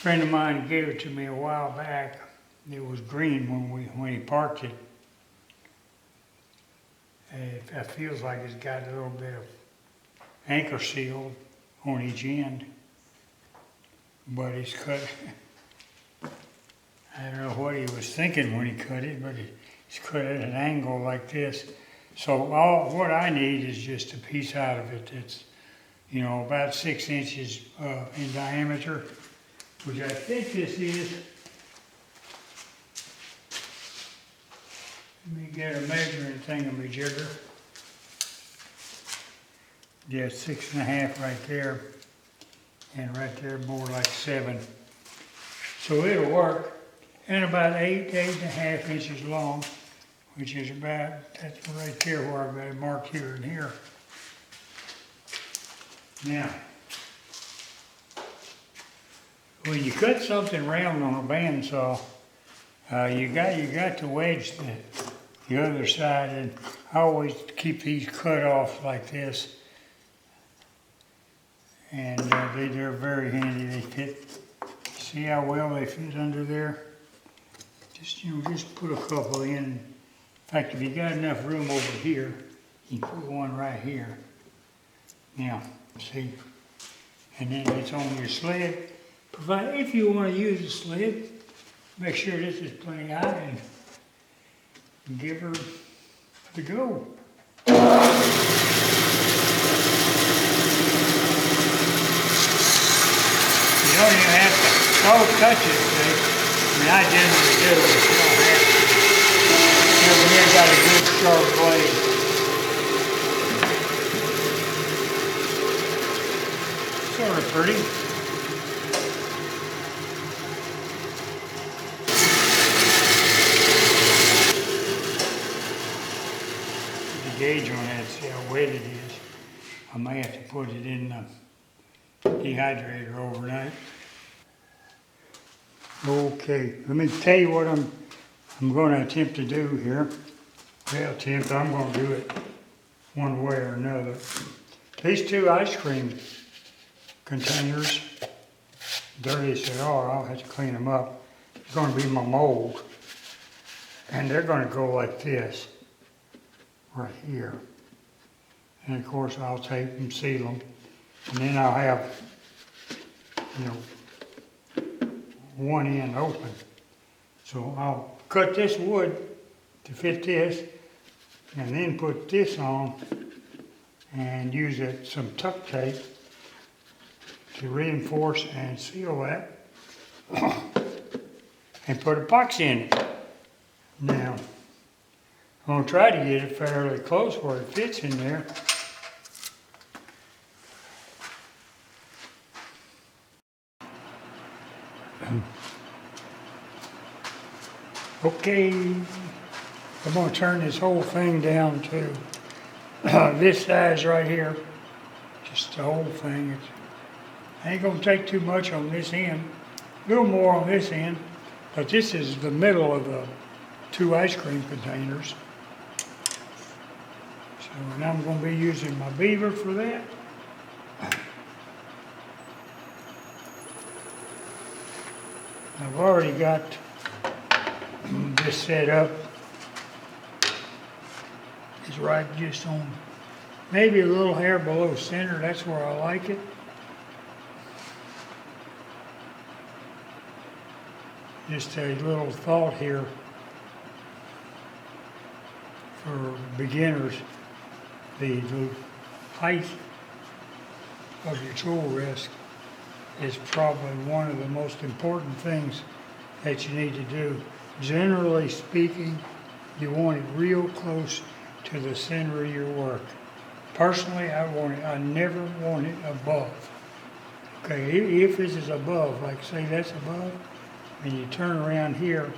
friend of mine gave it to me a while back. It was green when he parked it. It feels like it's got a little bit of anchor seal on each end, but it's cut. I don't know what he was thinking when he cut it, but it's cut at an angle like this. So what I need is just a piece out of it that's, about 6 inches in diameter, which I think this is. Let me get a measuring thingamajigger. Yeah, 6.5 right there, and right there more like 7. So it'll work. And about 8.5 inches long, which is that's right there where I've got it marked here and here. Now, when you cut something round on a bandsaw, you got to wedge the other side, and I always keep these cut off like this. And they're very handy. They fit. See how well they fit under there? Just put a couple in. In fact, if you got enough room over here, you can put one right here. Now, see, and then it's on your sled. If you want to use a sled, make sure this is plenty high and give her the go. You don't even have to touch it, see? I mean, I generally do, but you don't have to. Over here got a good sharp blade. Sort of pretty. The gauge on that, see how wet it is. I may have to put it in the dehydrator overnight. Okay, let me tell you what I'm going to attempt to do here. I'm going to do it one way or another. These 2 ice cream containers, dirty as they are, I'll have to clean them up. It's going to be my mold. And they're going to go like this, right here. And of course I'll tape and seal them. And then I'll have, one end open. So I'll cut this wood to fit this, and then put this on and use some tuck tape to reinforce and seal that and put a box in it. Now, I'm going to try to get it fairly close where it fits in there. Okay, I'm going to turn this whole thing down to this size right here. Just the whole thing. I ain't going to take too much on this end. A little more on this end, but this is the middle of the 2 ice cream containers. So, and I'm going to be using my beaver for that. I've already got this set up. It's right just on, maybe a little hair below center. That's where I like it. Just a little thought here for beginners. The height of your tool rest is probably one of the most important things that you need to do. Generally speaking, you want it real close to the center of your work. Personally, I never want it above. Okay, if this is above, like say that's above, and you turn around here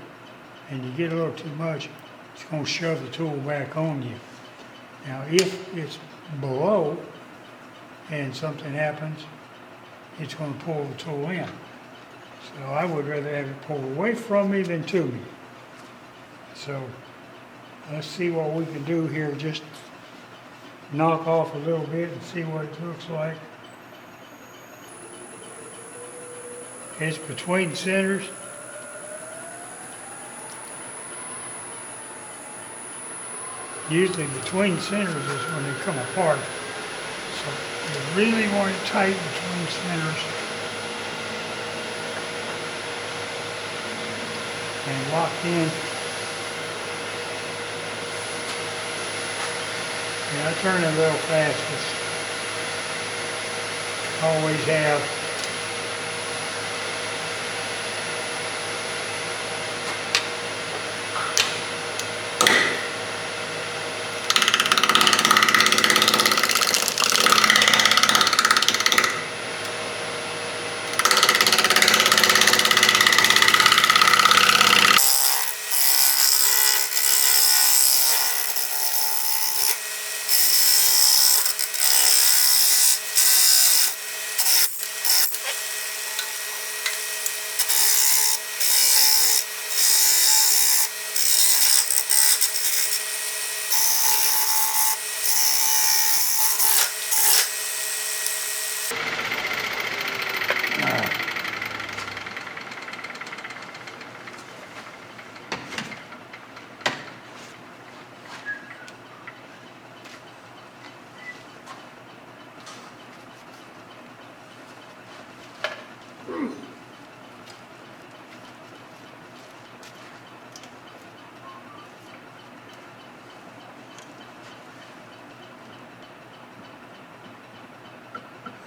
and you get a little too much, it's going to shove the tool back on you. Now, if it's below and something happens, it's going to pull the tool in. So I would rather have it pulled away from me than to me. So let's see what we can do here. Just knock off a little bit and see what it looks like. It's between centers. Usually between centers is when they come apart. So you really want it tight between centers and locked in. Yeah, I turn it a little fast, but always have.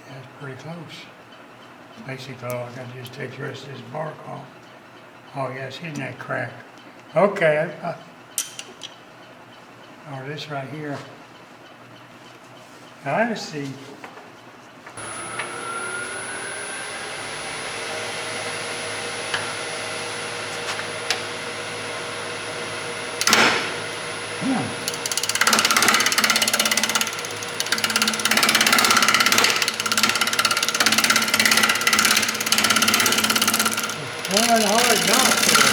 That's pretty close. Basically, all I gotta do is take the rest of this bark off. Oh yeah, it's hitting that crack. Okay, oh, this right here. I see. One hard knock there.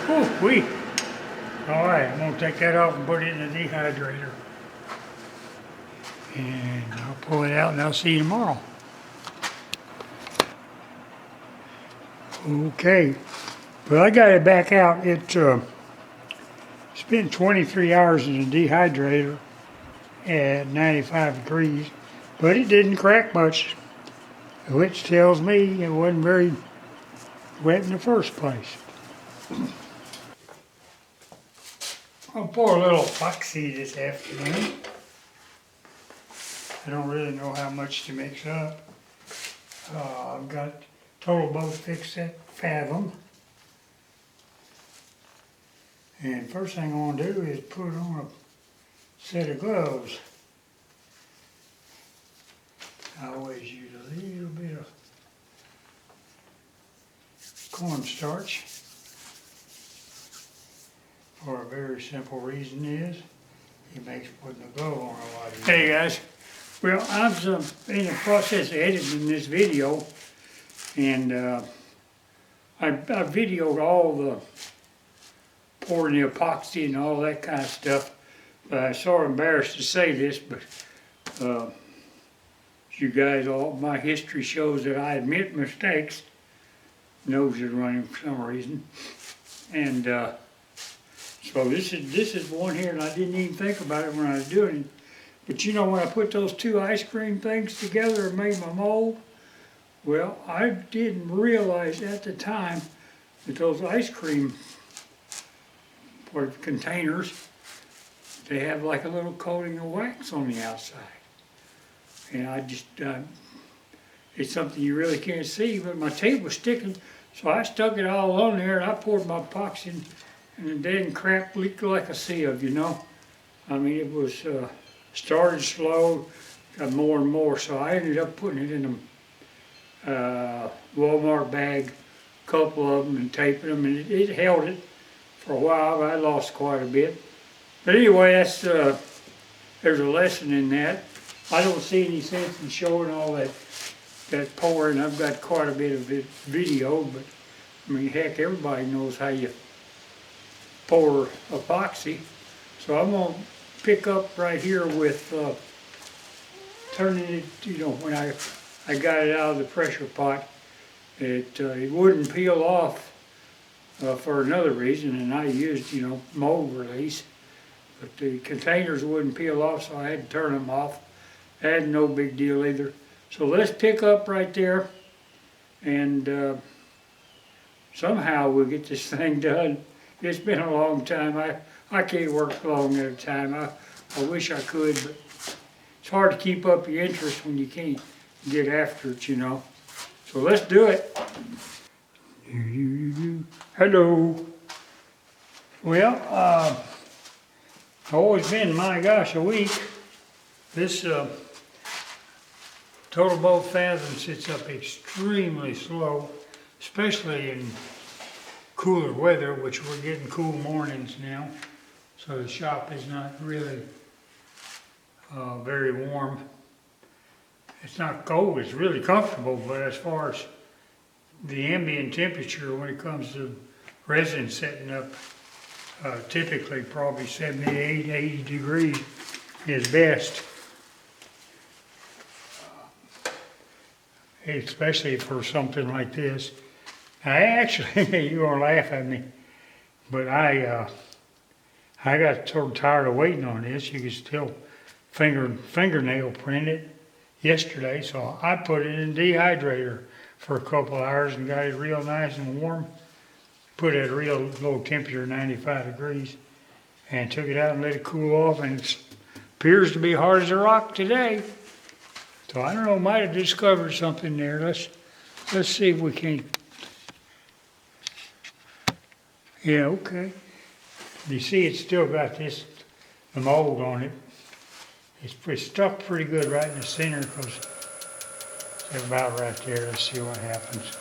Whew-wee. All right, I'm gonna take that off and put it in the dehydrator. And I'll pull it out and I'll see you tomorrow. Okay, well I got it back out. It's been 23 hours in the dehydrator at 95 degrees, but it didn't crack much, which tells me it wasn't very wet in the first place. I'll pour a little epoxy this afternoon. I don't really know how much to mix up. I've got total boat fixed at Fathom. And first thing I want to do is put on a set of gloves. I always use a little bit of cornstarch. For a very simple reason is, it makes putting the glove on a lot easier. Hey guys, well I'm in the process of editing this video, and I videoed all the pouring the epoxy and all that kind of stuff. But I'm sort of embarrassed to say this, but you guys, all my history shows that I admit mistakes. Nose is running for some reason, and so this is one here, and I didn't even think about it when I was doing it. But you know, when I put those two ice cream things together and made my mold, well, I didn't realize at the time that those ice cream containers, they have like a little coating of wax on the outside. And I just, it's something you really can't see, but my tape was sticking, so I stuck it all on there, and I poured my epoxy in, and the dang crap leaked like a sieve, you know? I mean, it was, started slow, got more and more, so I ended up putting it in a Walmart bag, a couple of them, and taping them, and it held it for a while, but I lost quite a bit. But anyway, that's, there's a lesson in that. I don't see any sense in showing all that pouring. I've got quite a bit of video, but I mean, heck, everybody knows how you pour epoxy. So I'm gonna pick up right here with turning it, you know, when I got it out of the pressure pot, it wouldn't peel off for another reason, and I used, you know, mold release, but the containers wouldn't peel off, so I had to turn them off. That no big deal either. So let's pick up right there, and somehow we'll get this thing done. It's been a long time. I can't work long at a time. I wish I could, but it's hard to keep up your interest when you can't get after it, you know. So let's do it. Hello. Well, it's always been, my gosh, a week. This total boat fathom sits up extremely slow, especially in cooler weather, which we're getting cool mornings now. So the shop is not really very warm. It's not cold, it's really comfortable, but as far as the ambient temperature when it comes to resin setting up, typically probably 78, 80 degrees is best. Especially for something like this. I actually, you're gonna laugh at me, but I got so tired of waiting on this. You could still fingernail print it yesterday, so I put it in the dehydrator for a couple hours and got it real nice and warm. Put it at a real low temperature, 95 degrees, and took it out and let it cool off, and it appears to be hard as a rock today. So I don't know, might have discovered something there. Let's see if we can. Yeah, okay. You see it's still got the mold on it. It's stuck pretty good right in the center because it's about right there. Let's see what happens.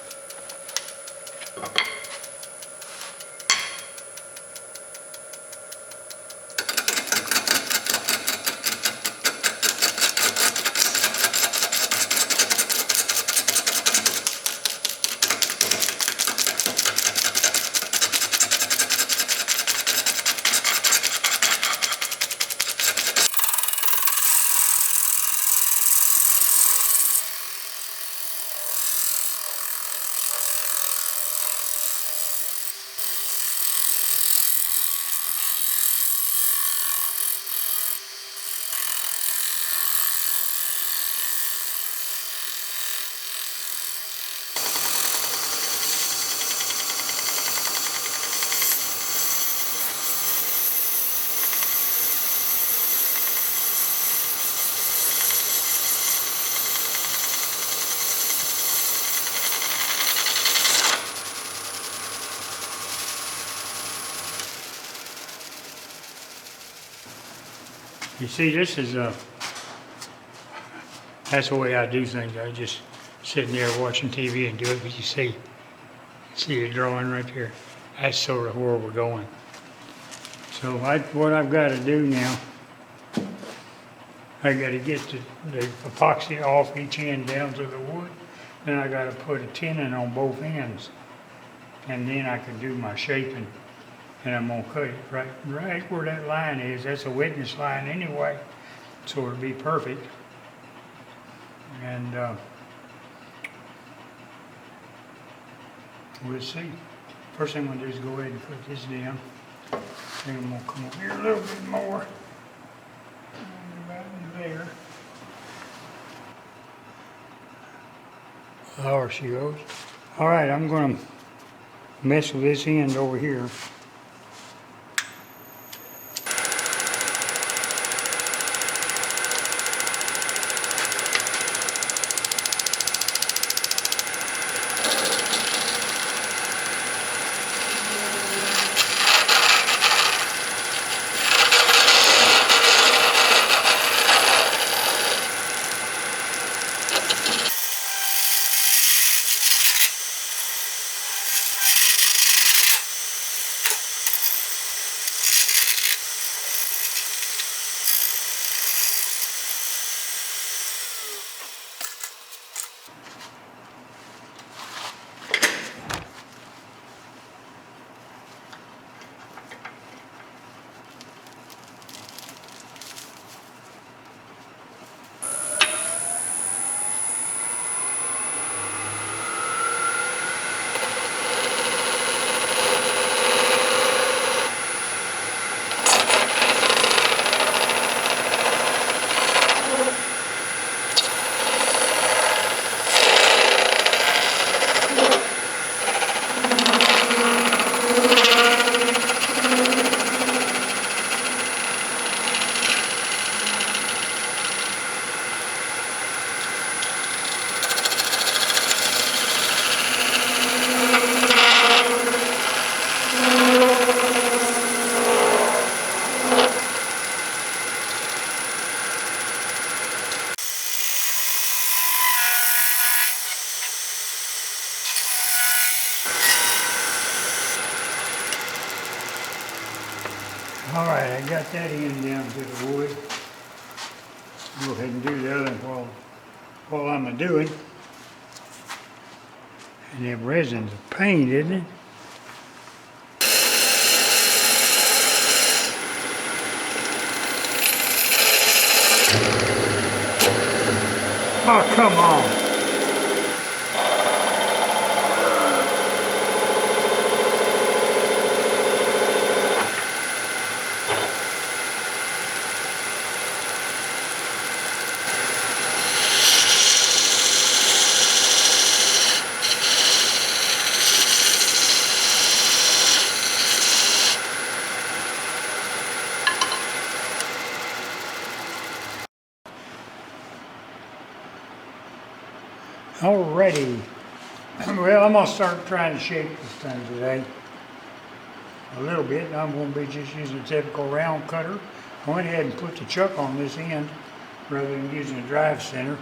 You see, this is that's the way I do things. I just sitting there watching TV and do it, but you see the drawing right there. That's sort of where we're going. So what I've got to do now, I got to get the epoxy off each end down to the wood. Then I got to put a tenon on both ends, and then I can do my shaping. And I'm gonna cut it right where that line is. That's a witness line anyway, so it'll be perfect. And we'll see. First thing I'm gonna do is go ahead and put this down. Then I'm gonna come over here a little bit more. About there. There she goes. All right, I'm gonna mess with this end over here. All right, I got that end down to the wood. Go ahead and do the other while I'm doing. And that resin's a pain, isn't it? Oh, come on. Alrighty. Well, I'm going to start trying to shape this thing today. A little bit. I'm going to be just using a typical round cutter. I went ahead and put the chuck on this end rather than using a drive center.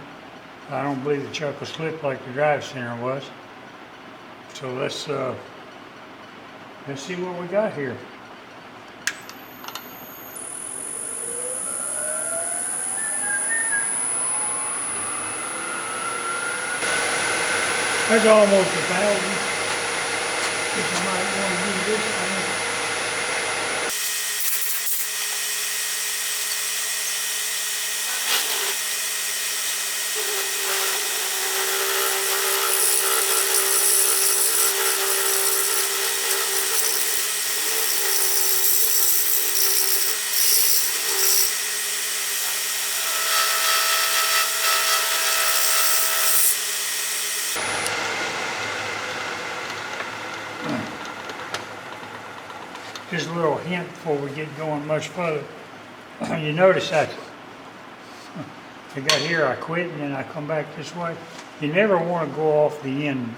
I don't believe the chuck will slip like the drive center was. So let's see what we got here. That's almost 1,000. Guess I might want to use this thing. Just a little hint before we get going much further. You notice that I got here, I quit, and then I come back this way. You never want to go off the end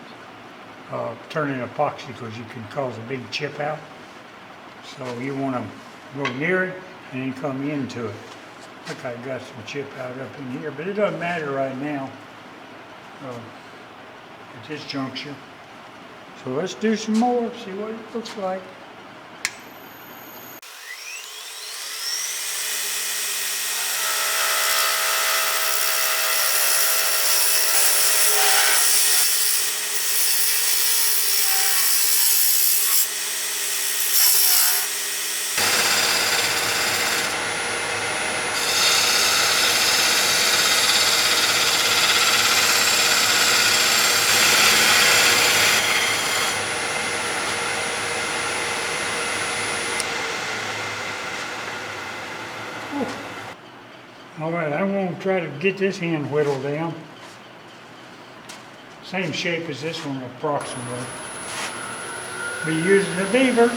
turning epoxy because you can cause a big chip out. So you want to go near it and then come into it. Look, I got some chip out up in here, but it doesn't matter right now at this juncture. So let's do some more, see what it looks like. All right, I'm going to try to get this end whittled down. Same shape as this one approximately. Be using the beaver.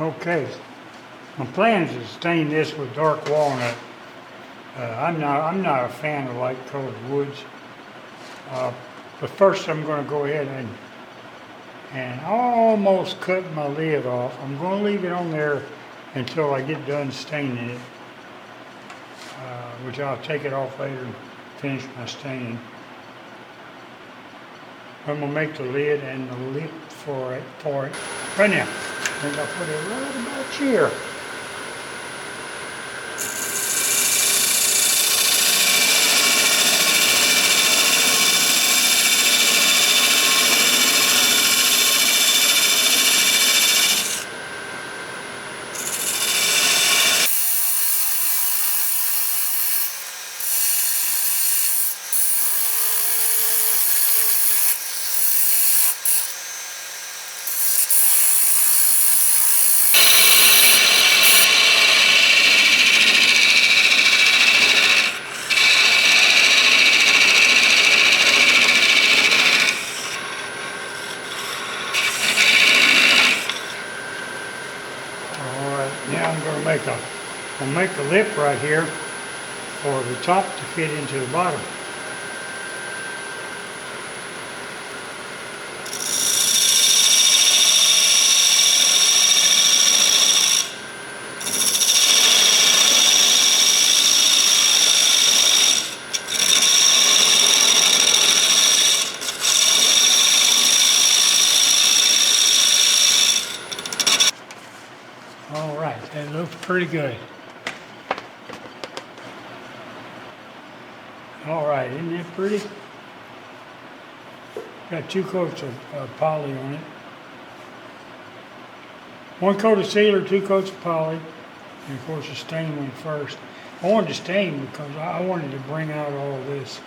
Okay, my plan is to stain this with dark walnut. I'm not a fan of light colored woods. But first I'm going to go ahead and almost cut my lid off. I'm going to leave it on there until I get done staining it, which I'll take it off later and finish my staining. I'm gonna make the lid and the lip for it right now. I'm gonna put it right about here. Now I'll make a lip right here for the top to fit into the bottom. All right, that looks pretty good. All right, isn't that pretty? Got 2 coats of poly on it. 1 coat of sealer, 2 coats of poly, and of course the stain went first. I wanted to stain because I wanted to bring out all this.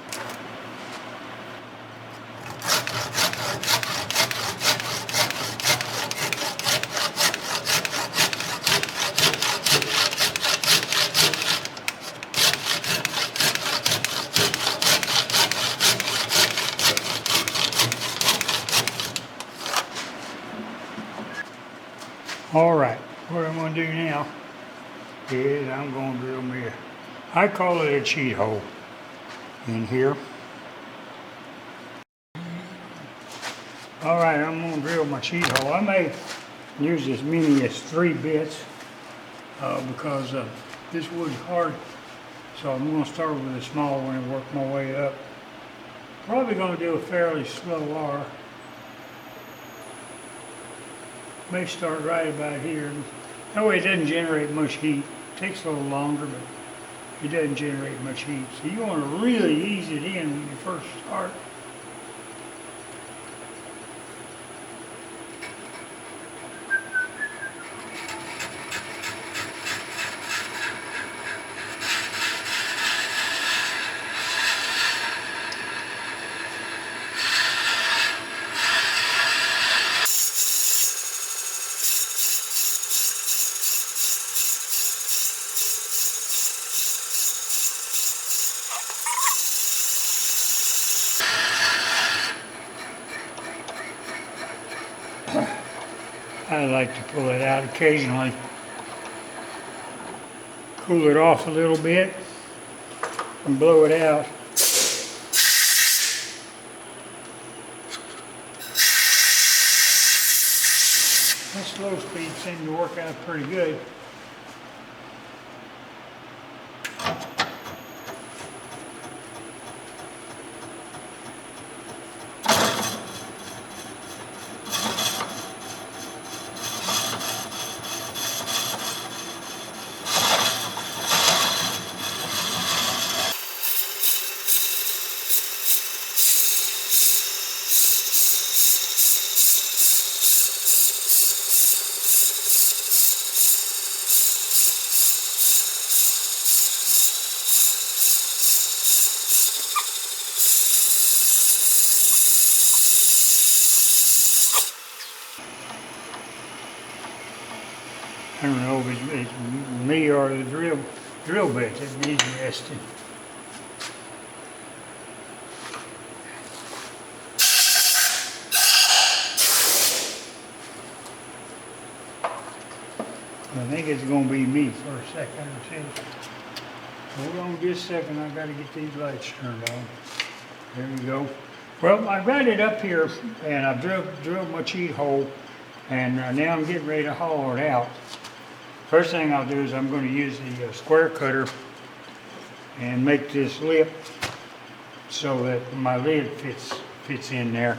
All right, what I'm going to do now is I'm going to drill me I call it a cheat hole in here. All right, I'm going to drill my cheat hole. I may use as many as 3 bits because this wood's hard. So I'm going to start with a small one and work my way up. Probably going to do a fairly slow R. May start right about here. That way it doesn't generate much heat. It takes a little longer, but it doesn't generate much heat. So you want to really ease it in when you first start. I like to pull it out occasionally, cool it off a little bit, and blow it out. That slow speed seemed to work out pretty good. I don't know if it's me or the drill bit that needs resting. I think it's going to be me for a second or two. Hold on just a second, I've got to get these lights turned on. There you go. Well, I've got it up here and I've drilled my cheat hole, and now I'm getting ready to hollow it out. First thing I'll do is I'm going to use the square cutter and make this lip so that my lid fits in there.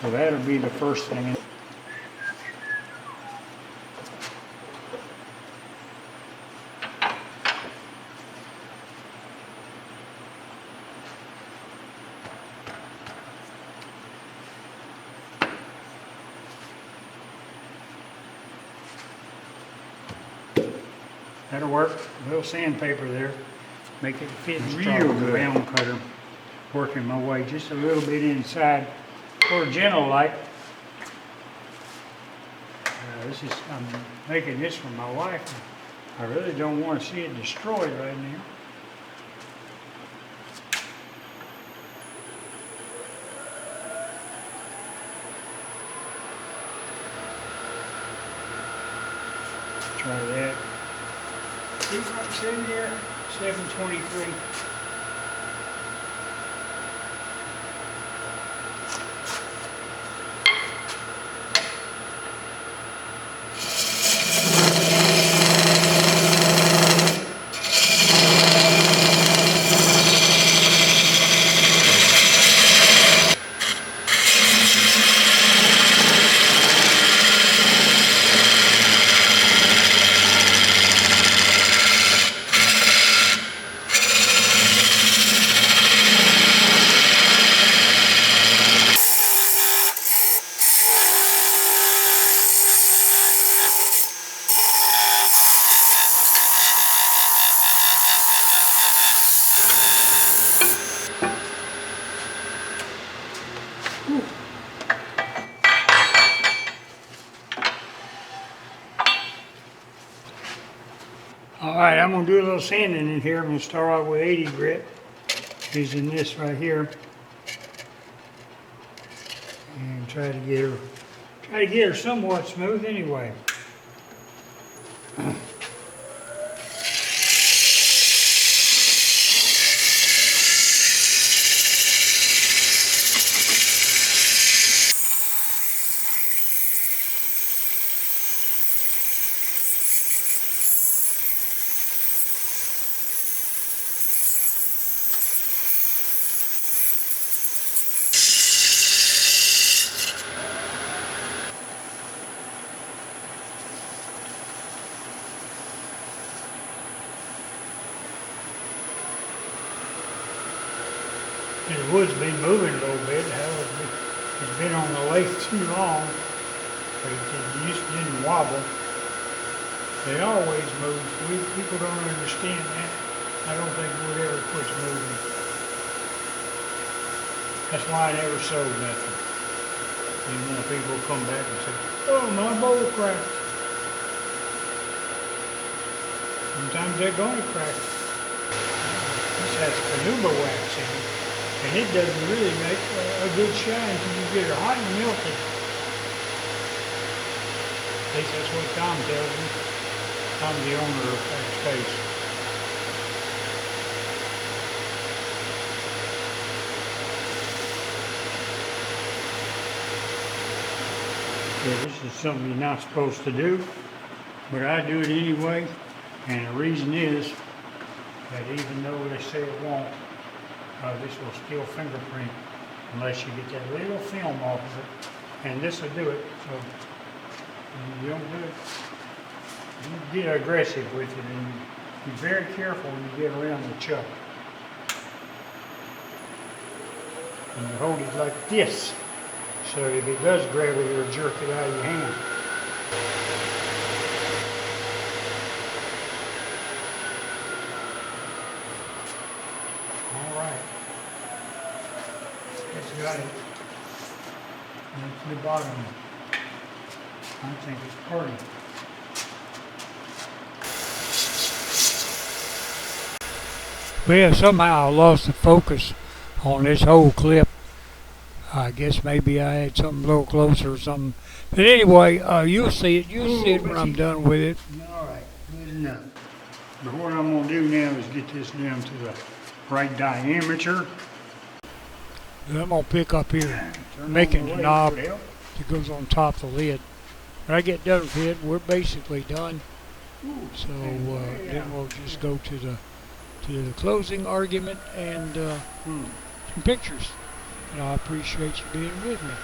So that'll be the first thing. That'll work. A little sandpaper there. Make it fit real good. Round cutter. Working my way just a little bit inside. Sort of gentle like. I'm making this for my wife. I really don't want to see it destroyed right now. Try that. See what's in there? 723. All right, I'm gonna do a little sanding in here. I'm gonna start off with 80 grit, using this right here, and try to get her somewhat smooth anyway. The wood's been moving a little bit. It's been on the lathe too long. But it used to didn't wobble. They always move. People don't understand that. I don't think wood ever quits moving. That's why I never sold nothing. And when people come back and say, "Oh, my bowl cracked." Sometimes they're going to crack. This has canuba wax in it. And it doesn't really make a good shine until you get it hot and melted. At least that's what Tom tells me. I'm the owner of that space. Yeah, this is something you're not supposed to do, but I do it anyway. And the reason is that even though they say it won't, this will still fingerprint unless you get that little film off of it, and this will do it. So you don't do it. You get aggressive with it, and be very careful when you get around the chuck. And you hold it like this, so if it does grab it, it'll jerk it out of your hand. Got it. That's the bottom. I think it's pretty. Well, somehow I lost the focus on this whole clip. I guess maybe I had something a little closer or something. But anyway, you'll see it. You'll see it when I'm done with it. All right, good enough. But what I'm going to do now is get this down to the right diameter. I'm going to pick up here, making the knob that goes on top of the lid. When I get done with it, we're basically done. So then we'll just go to the closing argument and some pictures. And I appreciate you being with me.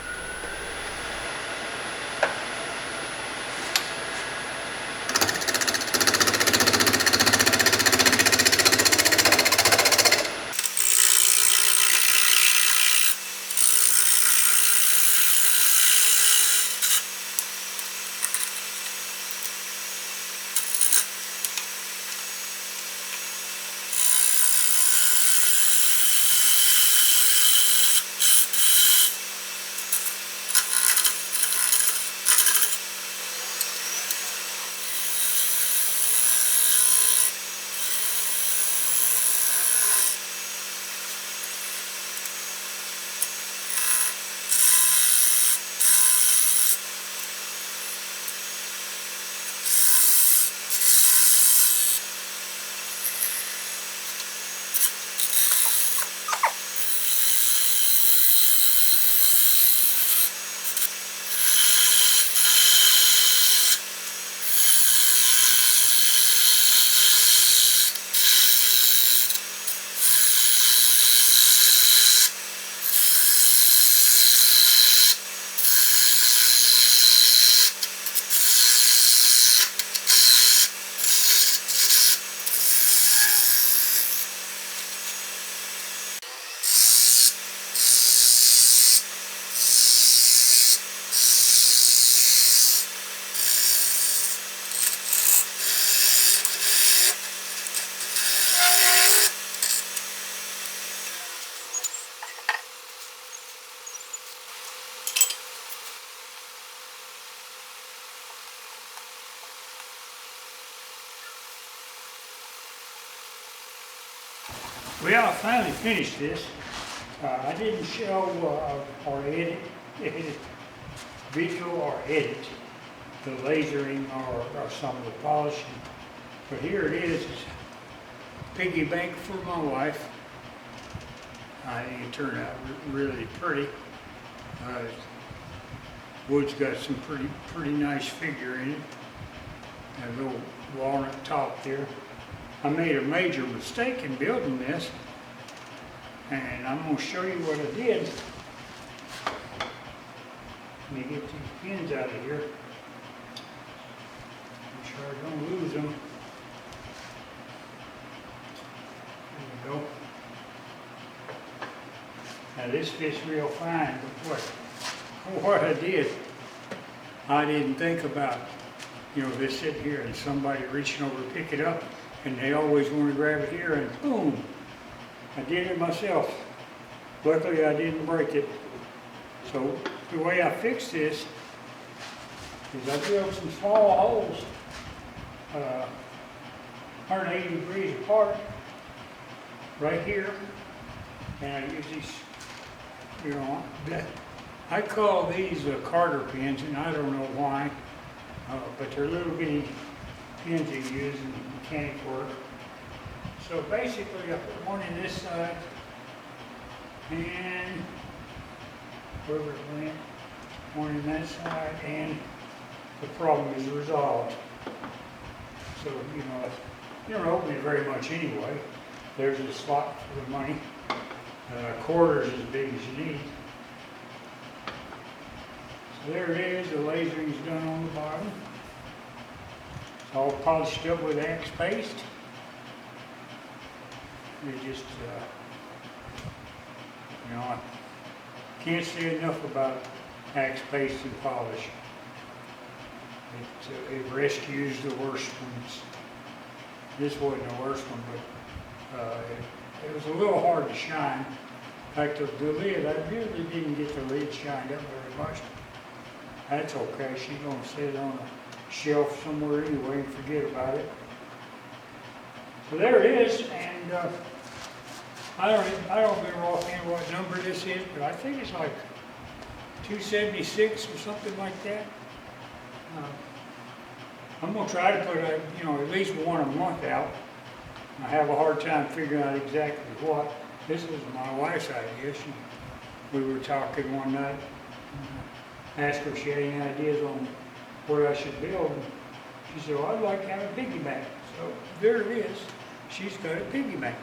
Well, I finally finished this. I didn't show or edit video or edit the lasering or some of the polishing. But here it is. It's Piggy Bank for my wife. I think it turned out really pretty. Wood's got some pretty nice figure in it. A little walnut top there. I made a major mistake in building this, and I'm going to show you what I did. Let me get these pins out of here. Make sure I don't lose them. There we go. Now this fits real fine, but what I did, I didn't think about, this sitting here and somebody reaching over to pick it up, and they always want to grab it here, and boom, I did it myself. Luckily I didn't break it. So the way I fixed this is I drilled some small holes 180 degrees apart right here, and I use these, I call these Carter pins, and I don't know why, but they're little bitty pins you use in mechanic work. So basically I put one in this side, and wherever it went, one in that side, and the problem is resolved. So, you don't open it very much anyway. There's a slot for the money. Quarters as big as you need. So there it is, the lasering's done on the bottom. It's all polished up with axe paste. They just, I can't say enough about axe paste and polish. It rescues the worst ones. This wasn't the worst one, but it was a little hard to shine. In fact, the lid, I really didn't get the lid shined up very much. That's okay, she's going to sit on a shelf somewhere anyway and forget about it. So there it is, and I don't remember offhand what number this is, but I think it's like 276 or something like that. I'm going to try to put at least one a month out. I have a hard time figuring out exactly what. This was my wife's idea. We were talking one night. Asked her if she had any ideas on what I should build. She said, well, I'd like to have a piggy bank. So there it is. She's got a piggy bank.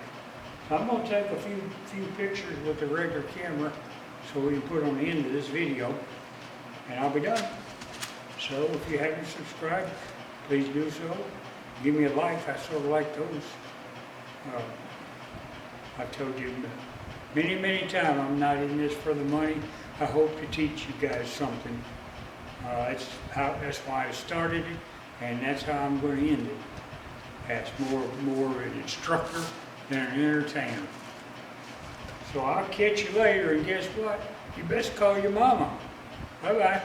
So I'm going to take a few pictures with the regular camera so we can put on the end of this video, and I'll be done. So if you haven't subscribed, please do so. Give me a like. I sort of like those. I've told you many times I'm not in this for the money. I hope to teach you guys something. That's why I started it, and that's how I'm going to end it. As more an instructor than an entertainer. So I'll catch you later, and guess what? You best call your mama. Bye-bye.